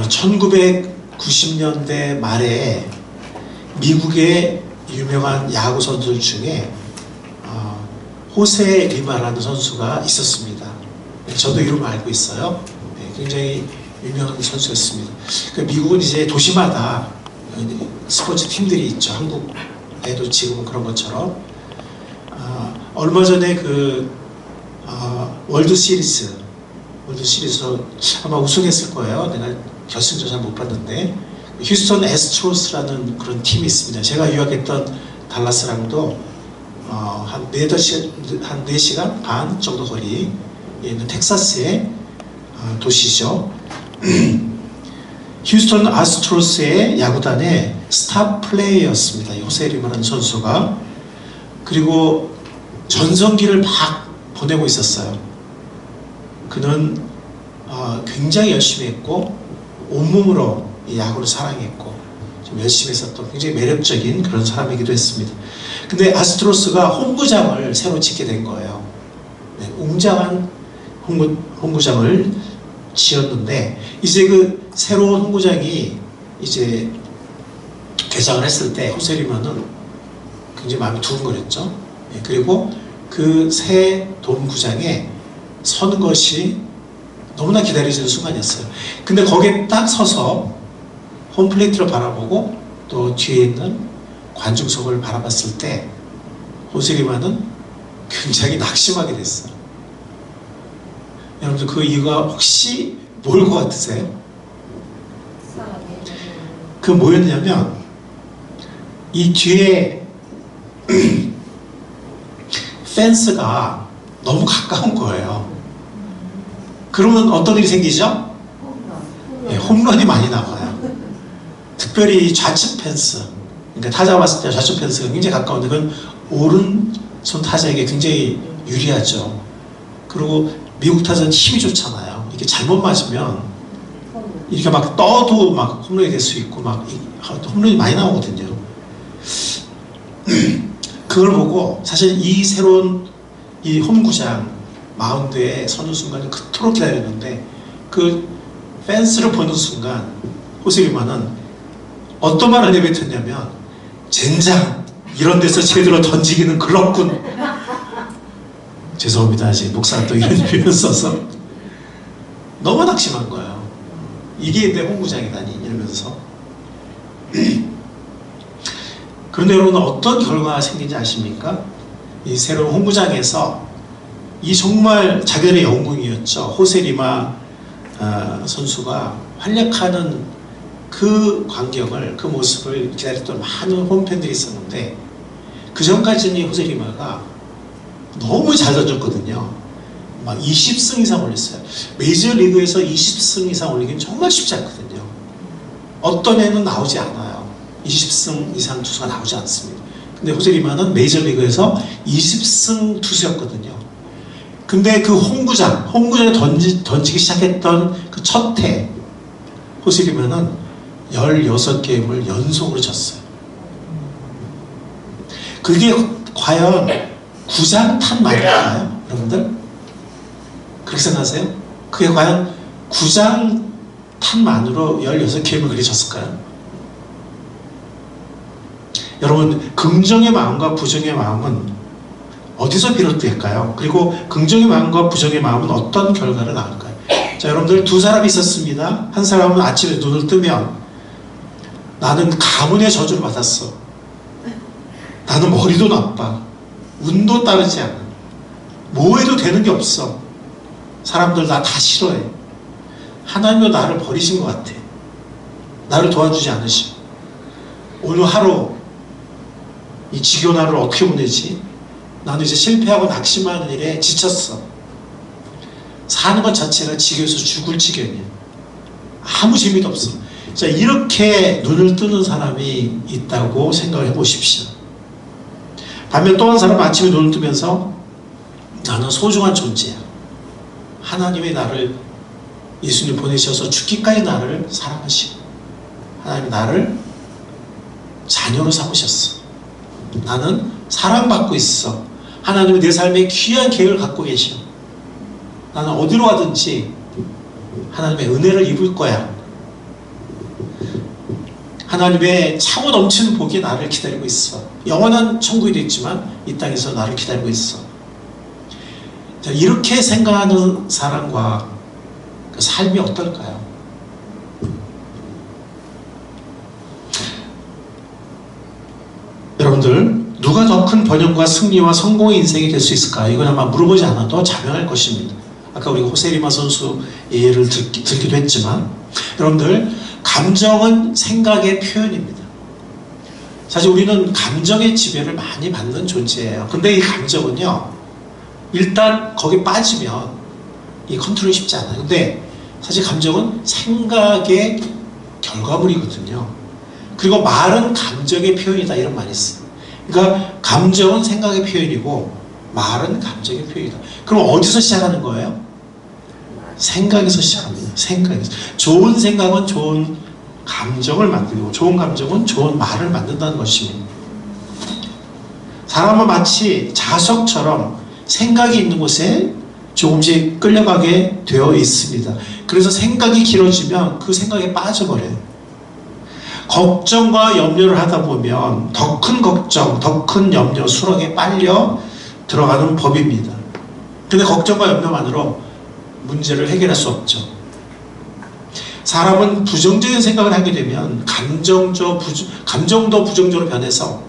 1990년대 말에 미국의 유명한 야구 선수들 중에 호세 리마라는 선수가 있었습니다. 저도 이름을 알고 있어요. 굉장히 유명한 선수였습니다. 미국은 이제 도시마다 스포츠 팀들이 있죠. 한국에도 지금은 그런 것처럼. 얼마 전에 월드 시리즈에서 아마 우승했을 거예요. 내가 결승전 잘 못 봤는데 휴스턴 애스트로스라는 그런 팀이 있습니다. 제가 유학했던 달라스랑도 한 4시간 반 정도 거리에 있는 텍사스의 도시죠. 휴스턴 아스트로스의 야구단의 스타 플레이어였습니다. 호세 리마라는 선수가. 그리고 전성기를 막 보내고 있었어요. 그는 굉장히 열심히 했고 온몸으로 이 야구를 사랑했고 좀 열심히 했었던 굉장히 매력적인 그런 사람이기도 했습니다. 근데 아스트로스가 홈구장을 새로 짓게 된 거예요. 네, 웅장한 홈구장을 지었는데 이제 그 새로운 홈구장이 이제 개장을 했을 때 호세 리마는 굉장히 마음이 두근거렸죠. 네, 그리고 그 새 돔구장에 서는 것이 너무나 기다려지는 순간이었어요. 근데 거기에 딱 서서 홈플레이트를 바라보고 또 뒤에 있는 관중석을 바라봤을 때 호세 리마는 굉장히 낙심하게 됐어요. 여러분들 그 이유가 혹시 뭘 것 같으세요? 그 뭐였냐면 이 뒤에 펜스가 너무 가까운 거예요. 그러면 어떤 일이 생기죠? 네, 홈런이 많이 나와요. 특별히 좌측 펜스, 그러니까 타자가 봤을 때 좌측 펜스가 굉장히 가까운데 그건 오른손 타자에게 굉장히 유리하죠. 그리고 미국 타자는 힘이 좋잖아요. 이렇게 잘못 맞으면 이렇게 막 떠도 막 홈런이 될 수 있고 막 홈런이 많이 나오거든요. 그걸 보고 사실 이 새로운 이 홈구장 마운드에 서는 순간을 그토록 기다렸는데 그 펜스를 보는 순간 호세 리마는 어떤 말을 내뱉었냐면 젠장 이런 데서 제대로 던지기는 그렇군. 죄송합니다. 이제 목사가 또 이런 표현 써서 너무 낙심한 거예요. 이게 내 홈구장이다니 이러면서. 그런데 여러분 어떤 결과가 생긴지 아십니까? 이 새로운 홈구장에서 이 정말 자기들의 영웅이었죠. 호세 리마 선수가 활약하는 그 광경을, 그 모습을 기다렸던 많은 홈팬들이 있었는데 그 전까지는 호세 리마가 너무 잘 던졌거든요. 막 20승 이상 올렸어요. 메이저리그에서 20승 이상 올리기는 정말 쉽지 않거든요. 어떤 애는 나오지 않아요. 20승 이상 투수가 나오지 않습니다. 근데 호세 리마는 메이저리그에서 20승 투수였거든요. 근데 그 홈구장에 던지기 시작했던 그 첫 해 호세 리마는 16게임을 연속으로 졌어요. 그게 과연 구장탄만일까요? 여러분들? 그렇게 생각하세요? 그게 과연 구장탄만으로 16게임을 그렇게 졌을까요? 여러분, 긍정의 마음과 부정의 마음은 어디서 비롯될까요? 그리고 긍정의 마음과 부정의 마음은 어떤 결과를 낳을까요? 자, 여러분들 두 사람이 있었습니다. 한 사람은 아침에 눈을 뜨면 나는 가문의 저주를 받았어. 나는 머리도 나빠. 운도 따르지 않아. 뭐 해도 되는 게 없어. 사람들 나 다 싫어해. 하나님도 나를 버리신 것 같아. 나를 도와주지 않으시고. 오늘 하루 이 지겨운 하루를 어떻게 보내지? 나는 이제 실패하고 낙심하는 일에 지쳤어. 사는 것 자체가 지겨워서 죽을 지경이야. 아무 재미도 없어. 자, 이렇게 눈을 뜨는 사람이 있다고 생각을 해보십시오. 반면 또 한 사람은 아침에 눈을 뜨면서 나는 소중한 존재야. 하나님이 나를, 예수님 보내셔서 죽기까지 나를 사랑하시고 하나님이 나를 자녀로 삼으셨어. 나는 사랑받고 있어. 하나님은 내 삶에 귀한 계획을 갖고 계셔. 나는 어디로 가든지 하나님의 은혜를 입을 거야. 하나님의 차고 넘치는 복이 나를 기다리고 있어. 영원한 천국이 있지만 이 땅에서 나를 기다리고 있어. 자, 이렇게 생각하는 사람과 그 삶이 어떨까요? 여러분들, 누가 더 큰 번영과 승리와 성공의 인생이 될 수 있을까? 이건 아마 물어보지 않아도 자명할 것입니다. 아까 우리 호세리마 선수 예를 들기도 했지만, 여러분들, 감정은 생각의 표현입니다. 사실 우리는 감정의 지배를 많이 받는 존재예요. 근데 이 감정은요, 일단 거기 빠지면 이 컨트롤이 쉽지 않아요. 근데 사실 감정은 생각의 결과물이거든요. 그리고 말은 감정의 표현이다, 이런 말이 있어요. 그러니까 감정은 생각의 표현이고 말은 감정의 표현이다. 그럼 어디서 시작하는 거예요? 생각에서 시작합니다. 생각에서. 좋은 생각은 좋은 감정을 만들고 좋은 감정은 좋은 말을 만든다는 것입니다. 사람은 마치 자석처럼 생각이 있는 곳에 조금씩 끌려가게 되어 있습니다. 그래서 생각이 길어지면 그 생각에 빠져버려요. 걱정과 염려를 하다 보면 더 큰 걱정, 더 큰 염려, 수렁에 빨려 들어가는 법입니다. 근데 걱정과 염려만으로 문제를 해결할 수 없죠. 사람은 부정적인 생각을 하게 되면 감정도 부정적으로 변해서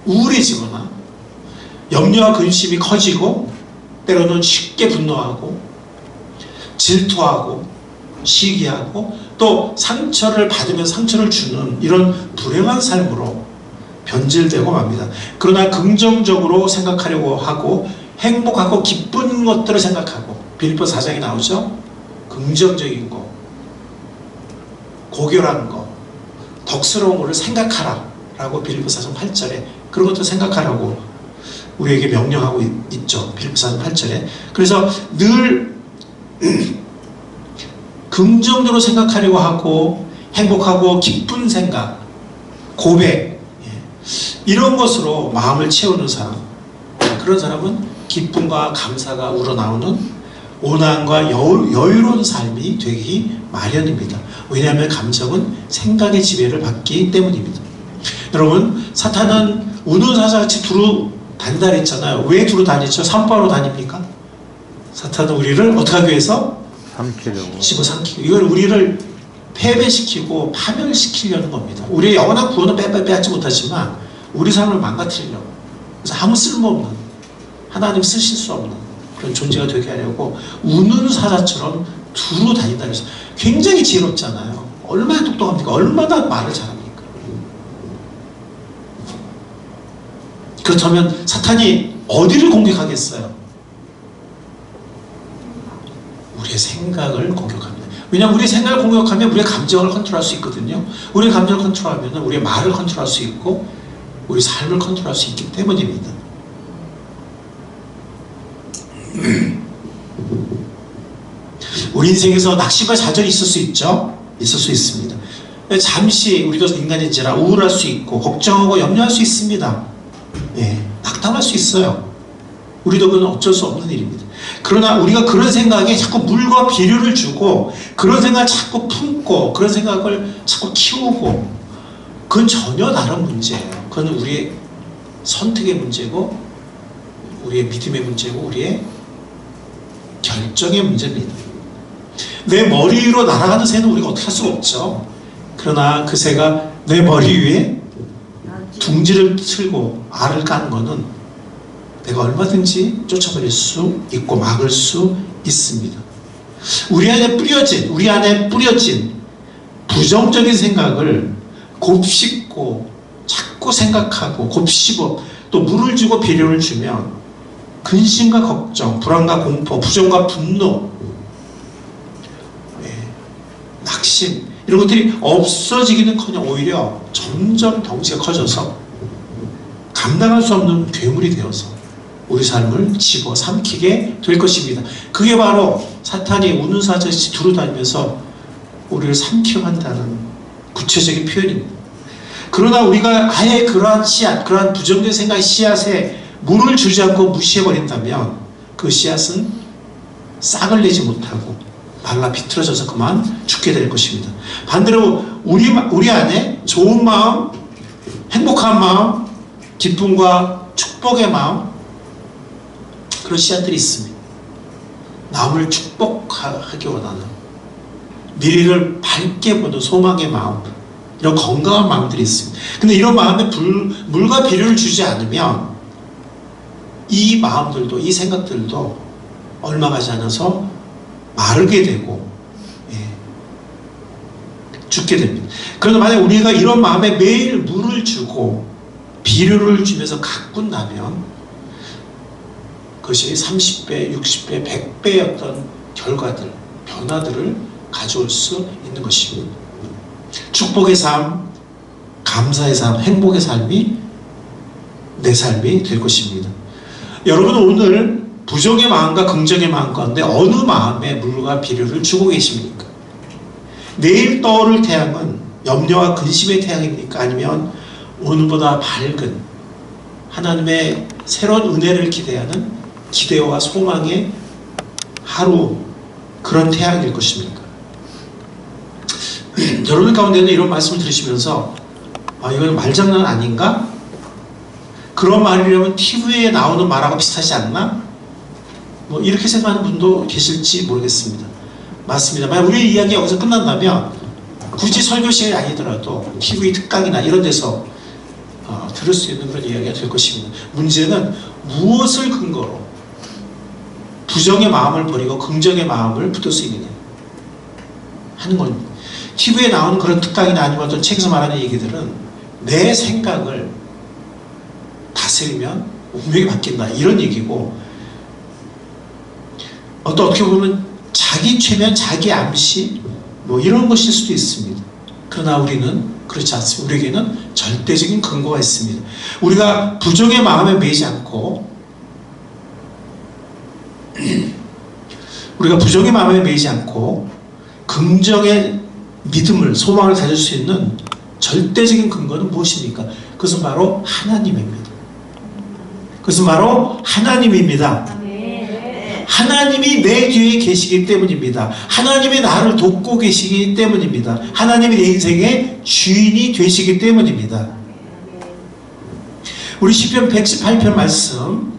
우울해지거나 염려와 근심이 커지고 때로는 쉽게 분노하고 질투하고 시기하고 또 상처를 받으면 상처를 주는 이런 불행한 삶으로 변질되고 맙니다. 그러나 긍정적으로 생각하려고 하고 행복하고 기쁜 것들을 생각하고, 빌립보 4장에 나오죠. 긍정적인 거, 고결한 거, 덕스러운 것을 생각하라 라고 빌립보 4장 8절에 그런 것도 생각하라고 우리에게 명령하고 있죠. 빌립보 4장 8절에. 그래서 늘 긍정적으로 생각하려고 하고 행복하고 기쁜 생각, 고백, 이런 것으로 마음을 채우는 사람, 그런 사람은 기쁨과 감사가 우러나오는 온화함과 여유로운 삶이 되기 마련입니다. 왜냐하면 감정은 생각의 지배를 받기 때문입니다. 여러분, 사탄은 우는 사자같이 두루 다닌다 그랬잖아요. 왜 두루 다니죠? 산보하러 다닙니까? 사탄은 우리를 어떻게 하기 위해서? 삼키려고. 집어삼키고, 이걸 우리를 패배시키고 파멸시키려는 겁니다. 우리의 영원한 구원은 빼앗지 못하지만 우리 삶을 망가뜨리려고. 그래서 아무 쓸모없는, 하나님 쓰실 수 없는 그런 존재가 되게 하려고 우는 사자처럼 두루 다닌다 그래서 굉장히 지혜롭잖아요. 얼마나 똑똑합니까? 얼마나 말을 잘합니까? 그렇다면 사탄이 어디를 공격하겠어요? 우리의 생각을 공격합니다. 왜냐하면 우리의 생각을 공격하면 우리의 감정을 컨트롤할 수 있거든요. 우리의 감정을 컨트롤하면 우리의 말을 컨트롤할 수 있고 우리 삶을 컨트롤할 수 있기 때문입니다. 우리 인생에서 낙심과 좌절이 있을 수 있죠. 있을 수 있습니다. 잠시 우리도 인간인지라 우울할 수 있고 걱정하고 염려할 수 있습니다. 낙담할 수 있어요. 우리도 그건 어쩔 수 없는 일입니다. 그러나 우리가 그런 생각에 자꾸 물과 비료를 주고 그런 생각을 자꾸 품고 그런 생각을 자꾸 키우고, 그건 전혀 다른 문제예요. 그건 우리의 선택의 문제고 우리의 믿음의 문제고 우리의 결정의 문제입니다. 내 머리 위로 날아가는 새는 우리가 어떻게 할 수가 없죠. 그러나 그 새가 내 머리 위에 둥지를 틀고 알을 까는 것은 내가 얼마든지 쫓아버릴 수 있고 막을 수 있습니다. 우리 안에 뿌려진 부정적인 생각을 곱씹고 자꾸 생각하고 곱씹어 또 물을 주고 비료를 주면 근심과 걱정, 불안과 공포, 부정과 분노, 낙심, 이런 것들이 없어지기는커녕 오히려 점점 덩치가 커져서 감당할 수 없는 괴물이 되어서 우리 삶을 집어삼키게 될 것입니다. 그게 바로 사탄이 우는 사자같이 두루다니면서 우리를 삼켜간다는 구체적인 표현입니다. 그러나 우리가 아예 그러한 씨앗, 그러한 부정적인 생각의 씨앗에 물을 주지 않고 무시해버린다면 그 씨앗은 싹을 내지 못하고 말라 비틀어져서 그만 죽게 될 것입니다. 반대로 우리 안에 좋은 마음, 행복한 마음, 기쁨과 축복의 마음, 그런 씨앗들이 있습니다. 남을 축복하기 원하는, 미래를 밝게 보는 소망의 마음, 이런 건강한 마음들이 있습니다. 근데 이런 마음에 물과 비료를 주지 않으면 이 마음들도, 이 생각들도 얼마 가지 않아서 마르게 되고 죽게 됩니다. 그런데 만약 우리가 이런 마음에 매일 물을 주고 비료를 주면서 가꾼다면 그것이 30배, 60배, 100배의 어떤 결과들, 변화들을 가져올 수 있는 것입니다. 축복의 삶, 감사의 삶, 행복의 삶이 내 삶이 될 것입니다. 여러분은 오늘 부정의 마음과 긍정의 마음 가운데 어느 마음에 물과 비료를 주고 계십니까? 내일 떠오를 태양은 염려와 근심의 태양입니까? 아니면 오늘보다 밝은 하나님의 새로운 은혜를 기대하는 기대와 소망의 하루, 그런 태양일 것입니까? 여러분 가운데는 이런 말씀을 들으시면서 이건 말장난 아닌가? 그런 말이라면 TV에 나오는 말하고 비슷하지 않나? 이렇게 생각하는 분도 계실지 모르겠습니다. 맞습니다. 만약 우리의 이야기가 여기서 끝난다면 굳이 설교 시간이 아니더라도 TV 특강이나 이런 데서 들을 수 있는 그런 이야기가 될 것입니다. 문제는 무엇을 근거로 부정의 마음을 버리고 긍정의 마음을 붙들 수 있느냐 하는 겁니다. TV에 나오는 그런 특강이나 아니면 어떤 책에서 말하는 얘기들은 내 생각을 다스리면 운명이 바뀐다, 이런 얘기고, 어떻게 보면 자기 최면, 자기 암시 이런 것일 수도 있습니다. 그러나 우리는 그렇지 않습니다. 우리에게는 절대적인 근거가 있습니다. 우리가 부정의 마음에 매이지 않고 긍정의 믿음을, 소망을 가질 수 있는 절대적인 근거는 무엇입니까? 그것은 바로 하나님입니다. 하나님이 내 뒤에 계시기 때문입니다. 하나님이 나를 돕고 계시기 때문입니다. 하나님이 내 인생의 주인이 되시기 때문입니다. 우리 시편 118편 말씀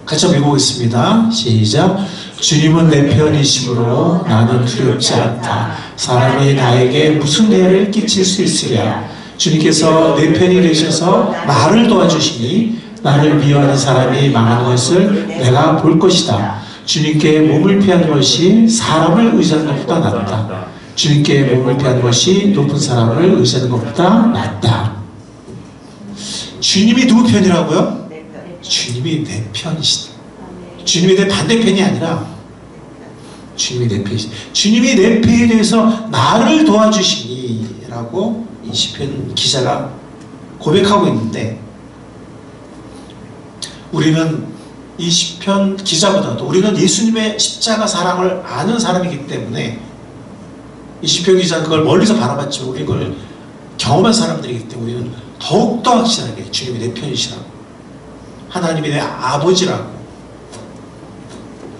같이 한번 읽어보겠습니다. 시작. 주님은 내 편이시므로 나는 두렵지 않다. 사람이 나에게 무슨 해를 끼칠 수 있으랴. 주님께서 내 편이 되셔서 나를 도와주시니 나를 미워하는 사람이 망하는 것을 내가 볼 것이다. 주님께 몸을 피하는 것이 사람을 의지하는 것보다 낫다. 주님께 몸을 피하는 것이 높은 사람을 의지하는 것보다 낫다. 주님이 누구 편이라고요? 주님이 내 편이시다. 주님이 내 반대편이 아니라 주님이 내 편이시다. 주님이 내 편에 대해서 나를 도와주시니 라고 이 시편 기자가 고백하고 있는데, 우리는 이 시편 기자보다도 우리는 예수님의 십자가 사랑을 아는 사람이기 때문에 이 시편 기자는 그걸 멀리서 바라봤지만 우리 그걸 경험한 사람들이기 때문에 우리는 더욱더 확실하게 주님이 내 편이시라고, 하나님이 내 아버지라고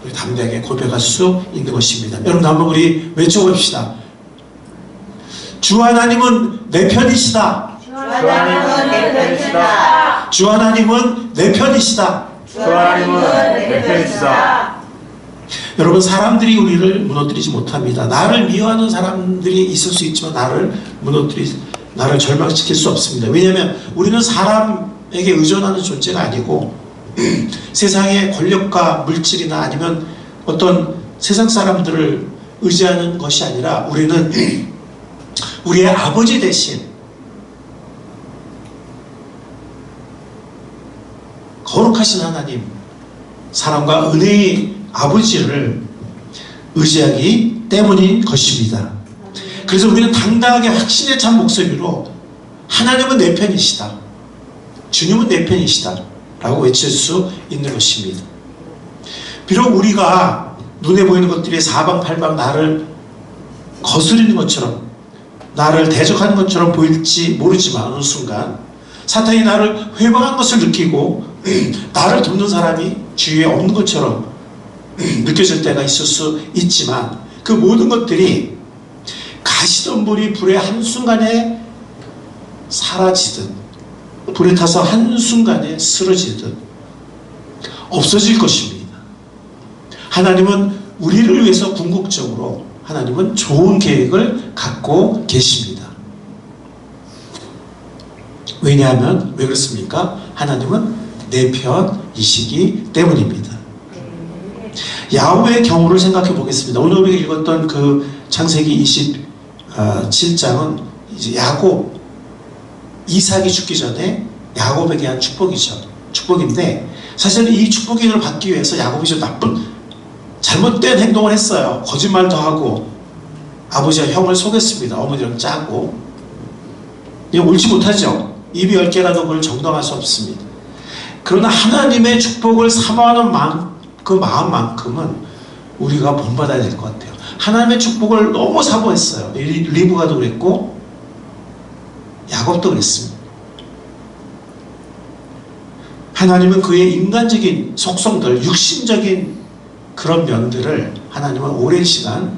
우리 담대하게 고백할 수 있는 것입니다. 여러분 한번 우리 외쳐봅시다. 주 하나님은 내 편이시다. 주 하나님은 내 편이시다. 주 하나님은 내 편이시다. 주 하나님은 내 편이시다. 여러분, 사람들이 우리를 무너뜨리지 못합니다. 나를 미워하는 사람들이 있을 수 있지만 나를 절망시킬 수 없습니다. 왜냐하면 우리는 사람에게 의존하는 존재가 아니고 세상의 권력과 물질이나 아니면 어떤 세상 사람들을 의지하는 것이 아니라 우리는 우리의 아버지 대신 거룩하신 하나님, 사랑과 은혜의 아버지를 의지하기 때문인 것입니다. 그래서 우리는 당당하게 확신에 찬 목소리로 하나님은 내 편이시다, 주님은 내 편이시다 라고 외칠 수 있는 것입니다. 비록 우리가 눈에 보이는 것들이 사방팔방 나를 거스르는 것처럼, 나를 대적하는 것처럼 보일지 모르지만 어느 순간 사탄이 나를 회방한 것을 느끼고 나를 돕는 사람이 주위에 없는 것처럼 느껴질 때가 있을 수 있지만 그 모든 것들이 가시던 불이 불의 한순간에 사라지듯 불에 타서 한순간에 쓰러지듯 없어질 것입니다. 하나님은 우리를 위해서 궁극적으로 하나님은 좋은 계획을 갖고 계십니다. 왜냐하면 왜 그렇습니까? 하나님은 내 편이시기 때문입니다. 야곱의 경우를 생각해 보겠습니다. 오늘 우리가 읽었던 그 창세기 27장은 이제 야곱, 이삭이 죽기 전에 야곱에게 한 축복이죠. 축복인데 사실 이 축복을 받기 위해서 야곱이 좀 잘못된 행동을 했어요. 거짓말도 하고 아버지와 형을 속였습니다. 어머니랑 짜고. 이거 옳지 못하죠. 입이 10개라도 그걸 정당할 수 없습니다. 그러나 하나님의 축복을 사모하는 그 마음만큼은 우리가 본받아야 될 것 같아요. 하나님의 축복을 너무 사모했어요. 리브가도 그랬고 야곱도 그랬습니다. 하나님은 그의 인간적인 속성들, 육신적인 그런 면들을 하나님은 오랜 시간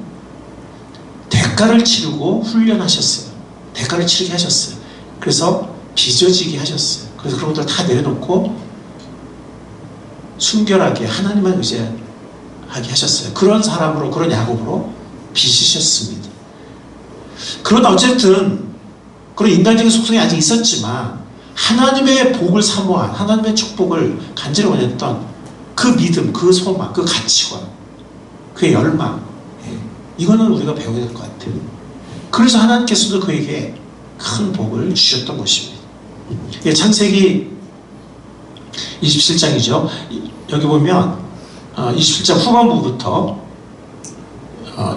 대가를 치르고 훈련하셨어요. 대가를 치르게 하셨어요. 그래서 빚어지게 하셨어요. 그래서 그런 것들을 다 내려놓고 순결하게 하나님만 의지하게 하셨어요. 그런 사람으로, 그런 야곱으로 빚으셨습니다. 그러나 어쨌든 그런 인간적인 속성이 아직 있었지만 하나님의 복을 사모한, 하나님의 축복을 간절히 원했던 그 믿음, 그 소망, 그 가치관, 그의 열망, 이거는 우리가 배워야 될 것 같아요. 그래서 하나님께서도 그에게 큰 복을 주셨던 것입니다. 창세기 27장이죠. 여기 보면 27장 후반부부터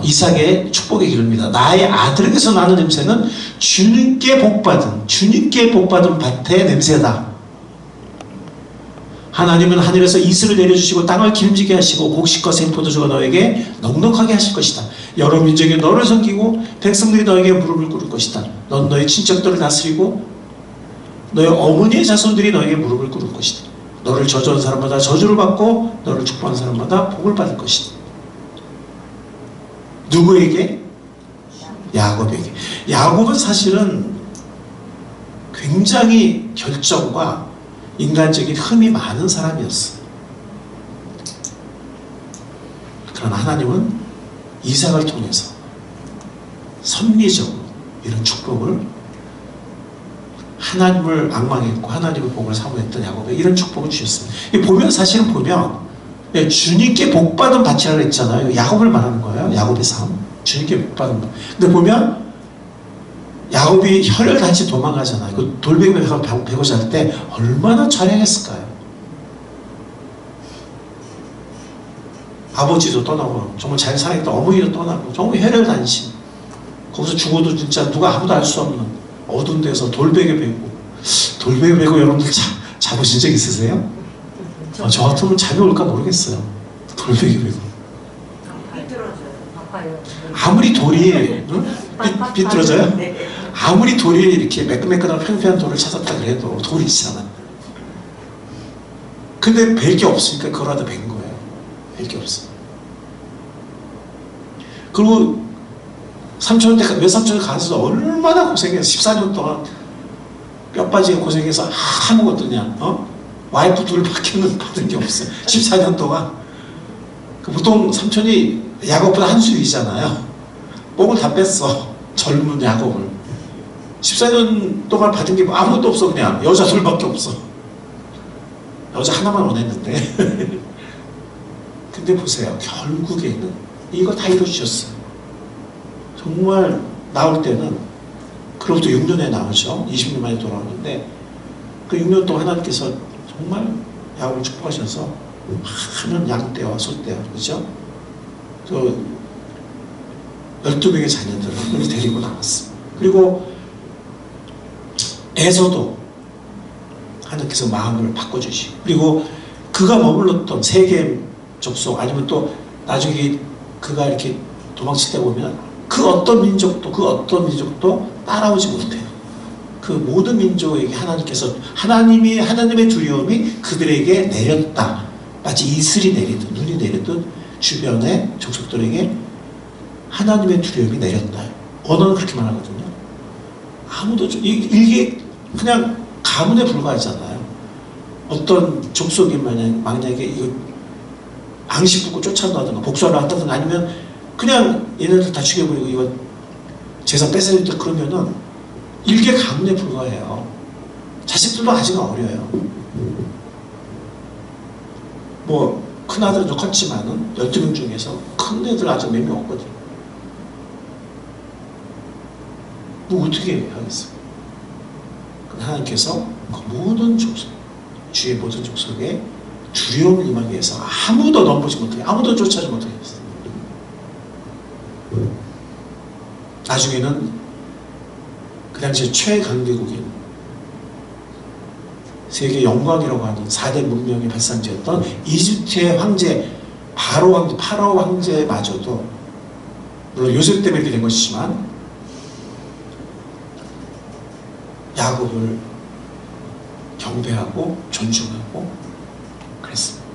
이삭의 축복의 기록입니다. 나의 아들에게서 나는 냄새는 주님께 복받은 밭의 냄새다. 하나님은 하늘에서 이슬을 내려주시고 땅을 기름지게 하시고 곡식과 생포도주가 너에게 넉넉하게 하실 것이다. 여러 민족이 너를 섬기고 백성들이 너에게 무릎을 꿇을 것이다. 넌 너의 친척들을 다스리고 너의 어머니의 자손들이 너에게 무릎을 꿇을 것이다. 너를 저주하는 사람마다 저주를 받고 너를 축복하는 사람마다 복을 받을 것이다. 누구에게? 야곱에게. 야곱은 사실은 굉장히 결정과 인간적인 흠이 많은 사람이었어요. 그러나 하나님은 이삭을 통해서 섭리적으로 이런 축복을, 하나님을 앙망했고 하나님의 복을 사모했던 야곱에 이런 축복을 주셨습니다. 보면 사실은 보면 주님께 복받은 밭이라고 했잖아요. 야곱을 말하는 거예요. 야곱의 삶. 주님께 복받은 밭. 근데 보면 야곱이 혈을 다치 도망가잖아요. 그 돌베개 베고 잘 때 얼마나 처량했을까요? 아버지도 떠나고 정말 잘 살아있던 어머니도 떠나고 정말 혈을 단신. 거기서 죽어도 진짜 누가 아무도 알 수 없는 어두운 데서 돌베개 베고 여러분들 잡으신 적 있으세요? 저 같으면 잠이 올까 모르겠어요. 돌베개 베고. 아무리 돌이 비뚤어져요? 아무리 돌이 이렇게 매끈매끈하고 평평한 돌을 찾았다 그래도 돌이 있잖아. 근데 뵐 게 없으니까 그걸 하다 뵌 거예요. 뵐 게 없어. 그리고 외삼촌에 가서 얼마나 고생해서 14년 동안 뼈 빠지게 고생해서 아무것도 그냥 와이프 둘밖에는 받은 게 없어요. 14년 동안. 보통 삼촌이 야곱보다 한 수 위잖아요. 뽕을 다 뺐어. 젊은 야곱을. 14년 동안 받은 게 아무것도 없어. 그냥 여자 둘밖에 없어. 여자 하나만 원했는데. 근데 보세요. 결국에는 이거 다 이루어주셨어요. 정말 나올 때는 그로부터 6년에 나오죠. 20년 만에 돌아오는데 그 6년 동안 하나님께서 정말 야곱을 축복하셔서 많은 양떼와 소떼와 그렇죠? 그 12명의 자녀들을 데리고 나왔습니다. 그리고 에서도 하나님께서 마음을 바꿔주시고, 그리고 그가 머물렀던 세겜 족속, 아니면 또 나중에 그가 이렇게 도망칠 때 보면 그 어떤 민족도 따라오지 못해요. 그 모든 민족에게 하나님께서 하나님의 두려움이 그들에게 내렸다. 마치 이슬이 내리듯 눈이 내리듯 주변의 족속들에게 하나님의 두려움이 내렸다. 언어는 그렇게 말하거든요. 아무도 이게 그냥 가문에 불과하잖아요. 어떤 족속이 만약에 이거 앙심 붙고 쫓아온다든가 복수하러 한다든가 아니면 그냥 얘네들 다 죽여버리고 이거 재산 뺏어야 돼 그러면은 일개 가문에 불과해요. 자식들도 아직 어려요. 뭐 큰아들은 좀 컸지만은 12명 중에서 큰 애들 아직 몇 명 없거든요. 뭐 어떻게 하겠어요? 하나님께서 그 모든 족속, 주의 모든 족속에 두려움을 임하기 위해서 아무도 넘보지 못하게, 아무도 쫓아지 못하게 했어요. 나중에는 그 당시에 최강대국인 세계 영광이라고 하는 4대 문명의 발상지였던 이집트의 황제 파라오 황제마저도 물론 요셉 때문에 이렇게 된 것이지만 야곱을 경배하고 존중하고 그랬습니다.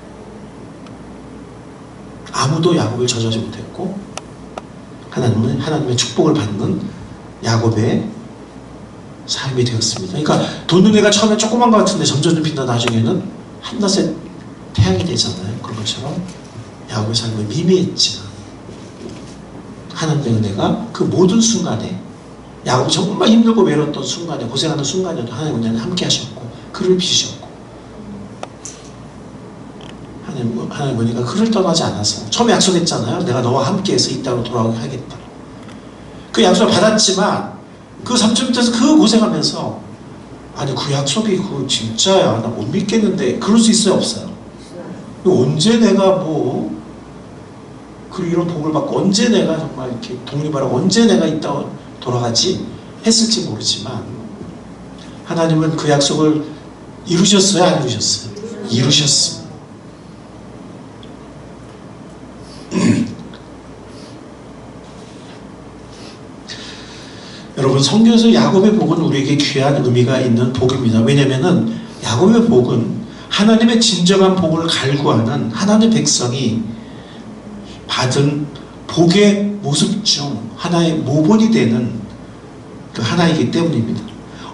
아무도 야곱을 저주하지 못했고 하나님은 하나님의 축복을 받는 야곱의 삶이 되었습니다. 그러니까 돈눈해가 처음에 조그만 것 같은데 점점 빛나 나중에는 한낮에 태양이 되잖아요. 그런 것처럼 야곱의 삶은 미미했지만 하나님의 은혜가 그 모든 순간에 야곱이 정말 힘들고 외로웠던 순간에 고생하는 순간에도 하나님의 은혜는 함께 하셨고 그를 빚으셨고 하나님의 은혜가 그를 떠나지 않았어요. 처음에 약속했잖아요. 내가 너와 함께해서 이 땅으로 돌아오게 하겠다. 그 약속을 받았지만 그 3.1에서 그 고생하면서 아니 그 약속이 그 진짜야 나 못 믿겠는데 그럴 수 있어요 없어요? 언제 내가 뭐 이런 복을 받고 언제 내가 정말 이렇게 독립하라고 언제 내가 이 땅으로 돌아가지 했을지 모르지만 하나님은 그 약속을 이루셨어요 안 이루셨어요? 이루셨습니다. 여러분 성경에서 야곱의 복은 우리에게 귀한 의미가 있는 복입니다. 왜냐하면 야곱의 복은 하나님의 진정한 복을 갈구하는 하나님의 백성이 받은 복의 모습 중 하나의 모본이 되는 그 하나이기 때문입니다.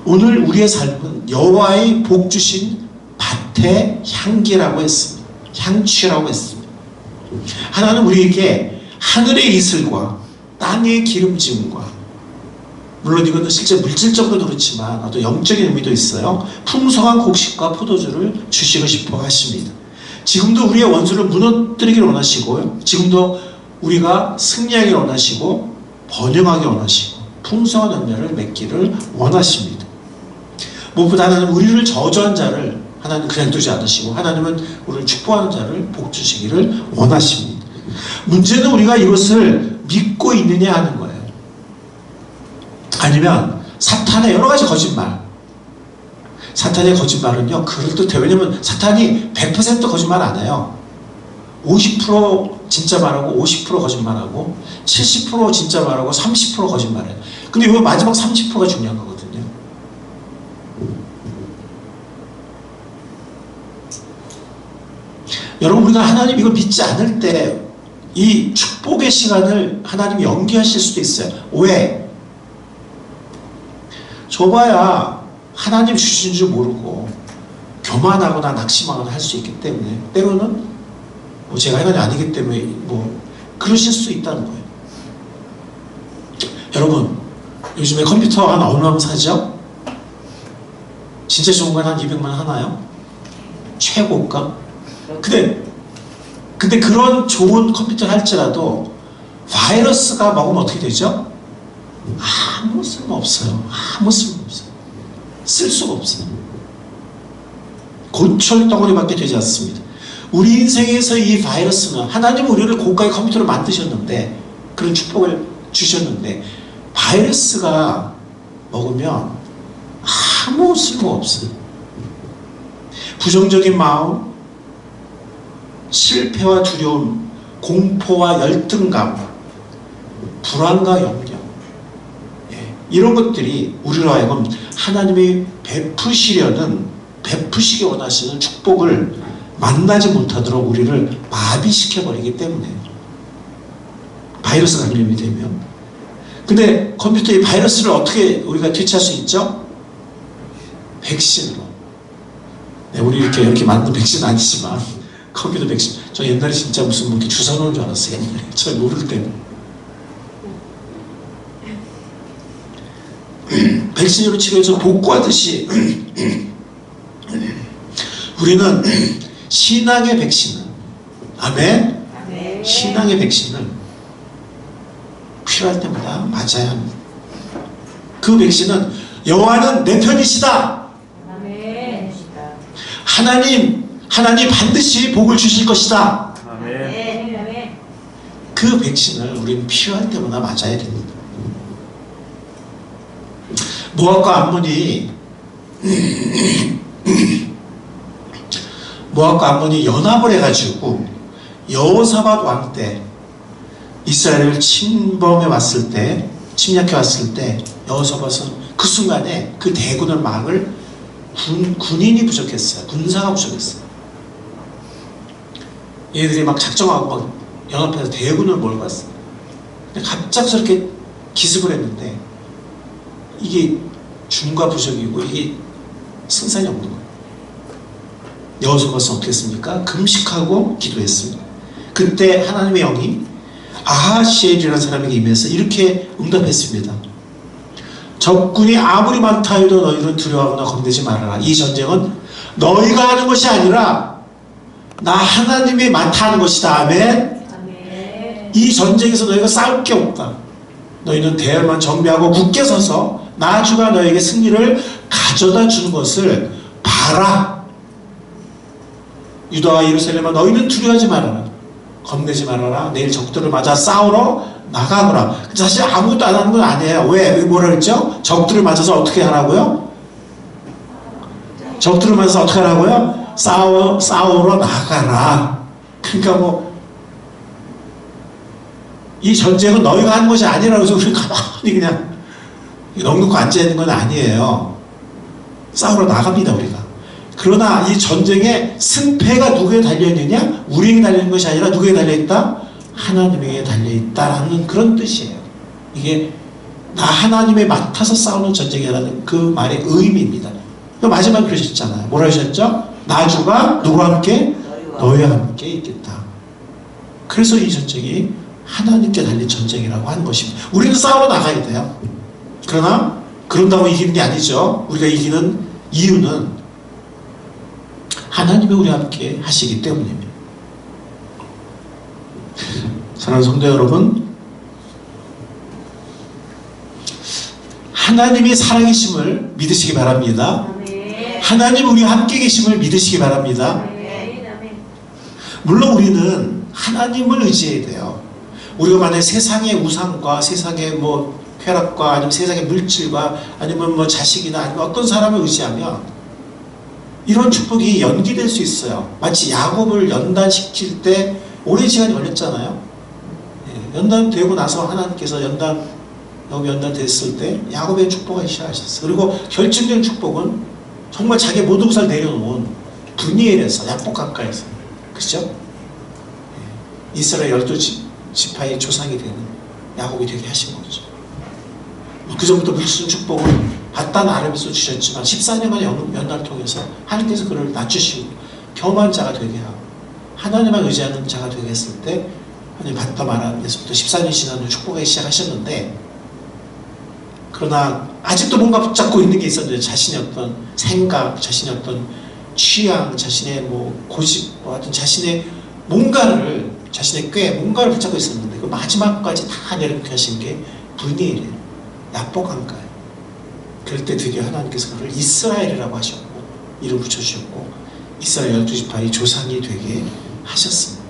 오늘 우리의 삶은 여호와의 복 주신 밭의 향기라고 했습니다. 향취라고 했습니다. 하나는 우리에게 하늘의 이슬과 땅의 기름짐과 물론 이거는 실제 물질적으로도 그렇지만 어떤 영적인 의미도 있어요. 풍성한 곡식과 포도주를 주시고 싶어 하십니다. 지금도 우리의 원수를 무너뜨리기를 원하시고요. 지금도 우리가 승리하기를 원하시고 번영하기 원하시고 풍성한 열매를 맺기를 원하십니다. 무엇보다 하나님은 우리를 저주한 자를 하나님 그냥 두지 않으시고 하나님은 우리를 축복하는 자를 복 주시기를 원하십니다. 문제는 우리가 이것을 믿고 있느냐 하는 거예요. 아니면 사탄의 여러 가지 거짓말. 사탄의 거짓말은요 그럴듯해요. 왜냐면 사탄이 100% 거짓말 안 해요. 50% 진짜 말하고 50% 거짓말하고 70% 진짜 말하고 30% 거짓말해요. 근데 이 마지막 30%가 중요한 거거든요. 여러분 우리가 하나님 이걸 믿지 않을 때 이 축복의 시간을 하나님이 연기하실 수도 있어요. 왜? 줘봐야 하나님 주신 줄 모르고 교만하거나 낙심하거나 할 수 있기 때문에 때로는 제가 하나님 아니기 때문에 그러실 수 있다는 거예요. 여러분 요즘에 컴퓨터 한 얼마면 사죠? 진짜 좋은 건 한 200만 원 하나요? 최고가? 근데 그런 좋은 컴퓨터를 할지라도 바이러스가 먹으면 어떻게 되죠? 아무 쓸모 없어요. 아무 쓸모 없어요. 쓸 수가 없어요. 고철 덩어리밖에 되지 않습니다. 우리 인생에서 이 바이러스는 하나님은 우리를 고가의 컴퓨터를 만드셨는데 그런 축복을 주셨는데 바이러스가 먹으면 아무 쓸모 없어요. 부정적인 마음, 실패와 두려움, 공포와 열등감, 불안과 염려 이런 것들이 우리로 하여금 하나님이 베푸시기 원하시는 축복을 만나지 못하도록 우리를 마비시켜버리기 때문에 바이러스 감염이 되면. 근데 컴퓨터의 바이러스를 어떻게 우리가 퇴치할 수 있죠? 백신으로. 네, 우리 이렇게 만든 백신은 아니지만 컴퓨터 백신. 저 옛날에 진짜 무슨 뭐 이렇게 주사 놓은 줄 알았어요. 옛날에 저 모를 때는. 백신으로 치료해서 복구하듯이 우리는 신앙의 백신을, 아멘? 아멘. 신앙의 백신을 필요할 때마다 맞아야 합니다. 그 백신은 여호와는 내 편이시다. 아멘. 하나님 반드시 복을 주실 것이다. 아멘. 아멘. 그 백신을 우리는 필요할 때마다 맞아야 됩니다. 모압과 암몬이 연합을 해가지고 여호사밧 왕 때 이스라엘을 침략해 왔을 때 여호사밧은 그 순간에 그 대군을 막을 군인이 부족했어요. 군사가 부족했어요. 얘들이 막 작정하고 막 연합해서 대군을 몰고 왔어요. 근데 갑작스럽게 기습을 했는데 이게 중과 부족이고 이게 승산이 없는 거예요. 여호사밧은 어떻게 했습니까? 금식하고 기도했습니다. 그때 하나님의 영이 아하시엘이라는 사람에게 임해서 이렇게 응답했습니다. 적군이 아무리 많다 해도 너희는 두려워하거나 겁내지 말아라. 이 전쟁은 너희가 하는 것이 아니라 나 하나님이 많다 하는 것이다. 아멘. 아멘. 이 전쟁에서 너희가 싸울 게 없다. 너희는 대열만 정비하고 굳게 서서 나 주가 너에게 승리를 가져다 주는 것을 봐라. 유다와 예루살렘아 너희는 두려워하지 말아라. 겁내지 말아라. 내일 적들을 맞아 싸우러 나가거라. 사실 아무것도 안 하는 건 아니에요. 왜? 뭐라 그랬죠? 적들을 맞아서 어떻게 하라고요? 적들을 맞아서 어떻게 하라고요? 싸우러 나가라. 그러니까 이 전쟁은 너희가 하는 것이 아니라고 해서 우리 가만히 그냥 넉넉히 앉아있는 건 아니에요. 싸우러 나갑니다, 우리가. 그러나 이 전쟁의 승패가 누구에 달려있느냐? 우리에게 달려있는 것이 아니라 누구에게 달려있다? 하나님에게 달려있다라는 그런 뜻이에요. 이게 나 하나님에 맡아서 싸우는 전쟁이라는 그 말의 의미입니다. 마지막에 그러셨잖아요. 뭐라 하셨죠? 나 주가 누구와 함께? 너희와 함께 있겠다. 그래서 이 전쟁이 하나님께 달린 전쟁이라고 하는 것입니다. 우리는 싸우러 나가야 돼요. 그러나 그런다고 이기는 게 아니죠. 우리가 이기는 이유는 하나님이 우리와 함께 하시기 때문입니다. 사랑하는 성도 여러분, 하나님이 살아계심을 믿으시기 바랍니다. 아멘. 하나님 우리와 함께 계심을 믿으시기 바랍니다. 아멘. 아멘. 물론 우리는 하나님을 의지해야 돼요. 우리가 만약에 세상의 우상과 세상의 쾌락과 아니면 세상의 물질과 아니면 자식이나 아니면 어떤 사람을 의지하면 이런 축복이 연기될 수 있어요. 마치 야곱을 연단시킬 때 오랜 시간이 걸렸잖아요. 연단되고 나서 하나님께서 야곱이 연단됐을 때 야곱의 축복을 시작하셨어요. 그리고 결정적인 축복은 정말 자기의 모든 것을 내려놓은 브니엘에서 야복 가까이서, 그렇죠? 이스라엘 12지파의 조상이 되는 야곱이 되게 하신 거죠. 그 전부터 물질 축복은 바단 아람에서 주셨지만 14년간의 연단을 통해서 하나님께서 그를 낮추시고 겸한 자가 되게 하고 하나님만 의지하는 자가 되게 했을 때 하나님 바단 아람에서부터 14년이 지난 후 축복하기 시작하셨는데, 그러나 아직도 뭔가 붙잡고 있는 게 있었는데 자신의 어떤 생각, 자신의 어떤 취향, 자신의 고집, 하여튼 자신의 뭔가를, 자신의 뭔가를 붙잡고 있었는데 그 마지막까지 다 내려놓게 하신 게 브니엘이에요. 야복한가요. 그럴 때 드디어 하나님께서 그를 이스라엘이라고 하셨고 이름 붙여주셨고 이스라엘 12지파의 조상이 되게 하셨습니다.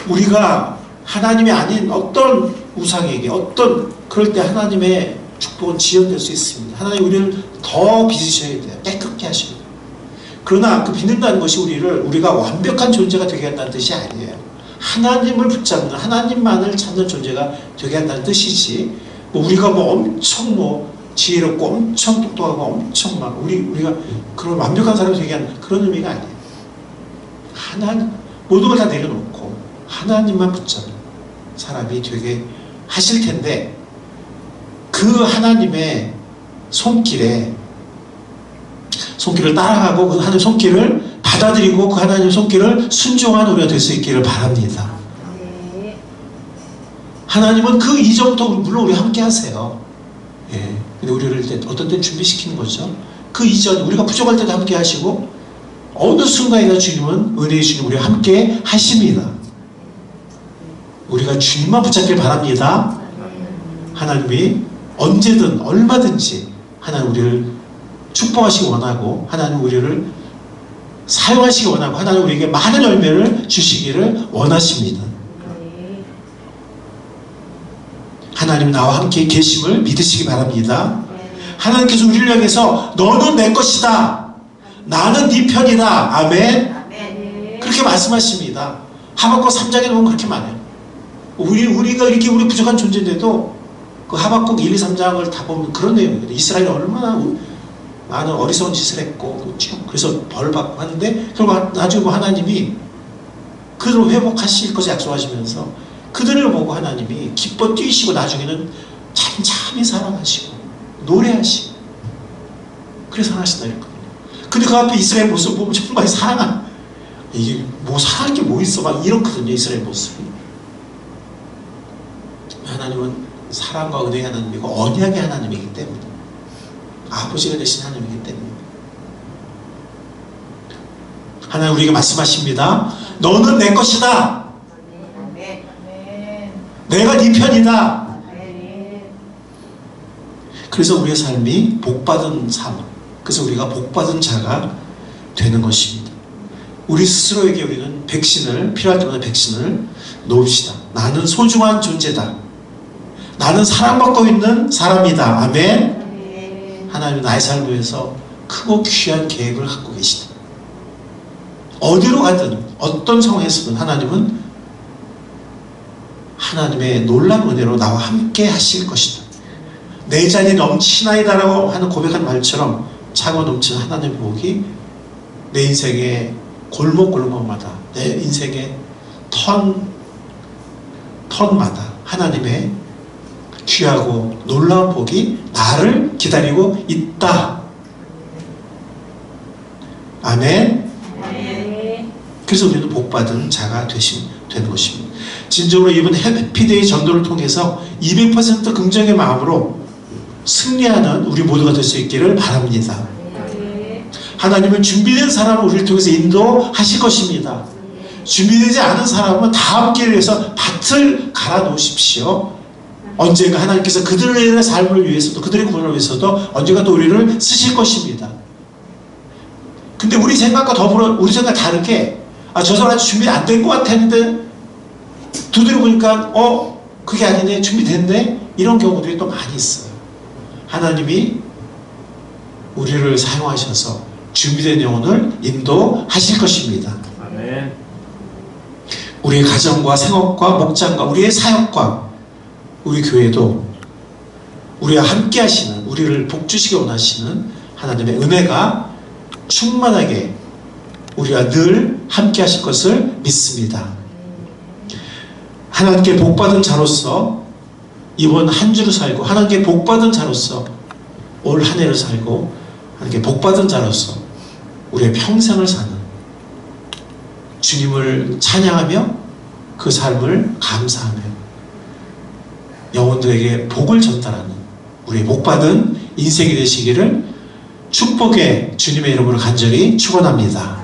우리가 하나님이 아닌 어떤 우상에게 그럴 때 하나님의 축복은 지연될 수 있습니다. 하나님 우리를 더 빚으셔야 돼요. 깨끗게 하셔야 돼요. 그러나 그 빚는다는 것이 우리가 완벽한 존재가 되게 한다는 뜻이 아니에요. 하나님을 붙잡는, 하나님만을 찾는 존재가 되게 한다는 뜻이지, 우리가 엄청 지혜롭고 엄청 똑똑하고 엄청 우리가 그런 완벽한 사람이 되게 하는 그런 의미가 아니에요. 하나님 모든 걸 다 내려놓고 하나님만 붙잡는 사람이 되게 하실 텐데, 그 하나님의 손길을 따라가고 그 하나님의 손길을 받아들이고 그 하나님의 손길을 순종한 우리가 될 수 있기를 바랍니다. 네. 하나님은 그 이전부터 물론 우리 함께 하세요. 예. 근데 우리를 어떤 때 준비시키는 거죠. 그 이전 우리가 부족할 때도 함께 하시고 어느 순간이나 주님은 은혜의 주님 우리와 함께 하십니다. 우리가 주님만 붙잡길 바랍니다. 하나님이 언제든 얼마든지 하나님 우리를 축복하시기 원하고 하나님 우리를 사용하시기 원하고 하나님 우리에게 많은 열매를 주시기를 원하십니다. 네. 하나님 나와 함께 계심을 믿으시기 바랍니다. 하나님께서 우리를 향해서 너는 내 것이다. 나는 네 편이다. 아멘. 네. 그렇게 말씀하십니다. 하박국 3장에 보면 그렇게 말해요. 우리가 이렇게 우리 부족한 존재인데도 그 하박국 1, 2, 3장을 다 보면 그런 내용이거든요. 이스라엘이 얼마나 많은 어리석은 짓을 했고 그래서 벌 받고 하는데 결국 나중에 하나님이 그들을 회복하실 것을 약속하시면서 그들을 보고 하나님이 기뻐 뛰시고 나중에는 참참히 사랑하시고 노래하시고 그래서 사랑하신다 이랬거든요. 근데 그 앞에 이스라엘 모습 보면 정말 이게 뭐 사랑할 게 뭐 있어 막 이렇거든요. 이스라엘 모습이. 하나님은 사랑과 은혜의 하나님이고 언약의 하나님이기 때문에 아버지가 되신 하나님이기 때문에 하나님 우리에게 말씀하십니다. 너는 내 것이다. 내가 네 편이다. 그래서 우리의 삶이 복받은 삶, 그래서 우리가 복받은 자가 되는 것입니다. 우리 스스로에게 우리는 백신을 필요할 때마다 백신을 놓읍시다. 나는 소중한 존재다. 나는 사랑받고 있는 사람이다. 아멘. 하나님은 나의 삶을 위해서 크고 귀한 계획을 갖고 계시다. 어디로 가든 어떤 상황에서든 하나님은 하나님의 놀라운 은혜로 나와 함께 하실 것이다. 내 잔이 넘치나이다라고 하는 고백한 말처럼 차고 넘치는 하나님의 복이 내 인생의 골목골목마다 내 인생의 턴마다 하나님의 귀하고 놀라운 복이 나를 기다리고 있다. 아멘. 네. 그래서 우리는 복받은 자가 되는 것입니다. 진정으로 이번 해피데이 전도를 통해서 200% 긍정의 마음으로 승리하는 우리 모두가 될 수 있기를 바랍니다. 네. 하나님은 준비된 사람을 우리를 통해서 인도하실 것입니다. 준비되지 않은 사람은 다음 기회를 위해서 밭을 갈아 놓으십시오. 언젠가 하나님께서 그들의 삶을 위해서도 그들의 구원을 위해서도 언젠가 또 우리를 쓰실 것입니다. 근데 우리 생각과 더불어 우리 생각 다르게 저 사람 아직 준비 안 된 것 같았는데 두드려 보니까 그게 아니네 준비됐네 이런 경우들이 또 많이 있어요. 하나님이 우리를 사용하셔서 준비된 영혼을 인도하실 것입니다. 아멘. 우리의 가정과 생업과 목장과 우리의 사역과 우리 교회도 우리와 함께 하시는 우리를 복주시기 원하시는 하나님의 은혜가 충만하게 우리와 늘 함께 하실 것을 믿습니다. 하나님께 복받은 자로서 이번 한 주를 살고 하나님께 복받은 자로서 올 한 해를 살고 하나님께 복받은 자로서 우리의 평생을 사는 주님을 찬양하며 그 삶을 감사하며 영혼들에게 복을 전달하는 우리의 복받은 인생이 되시기를 축복의 주님의 이름으로 간절히 축원합니다.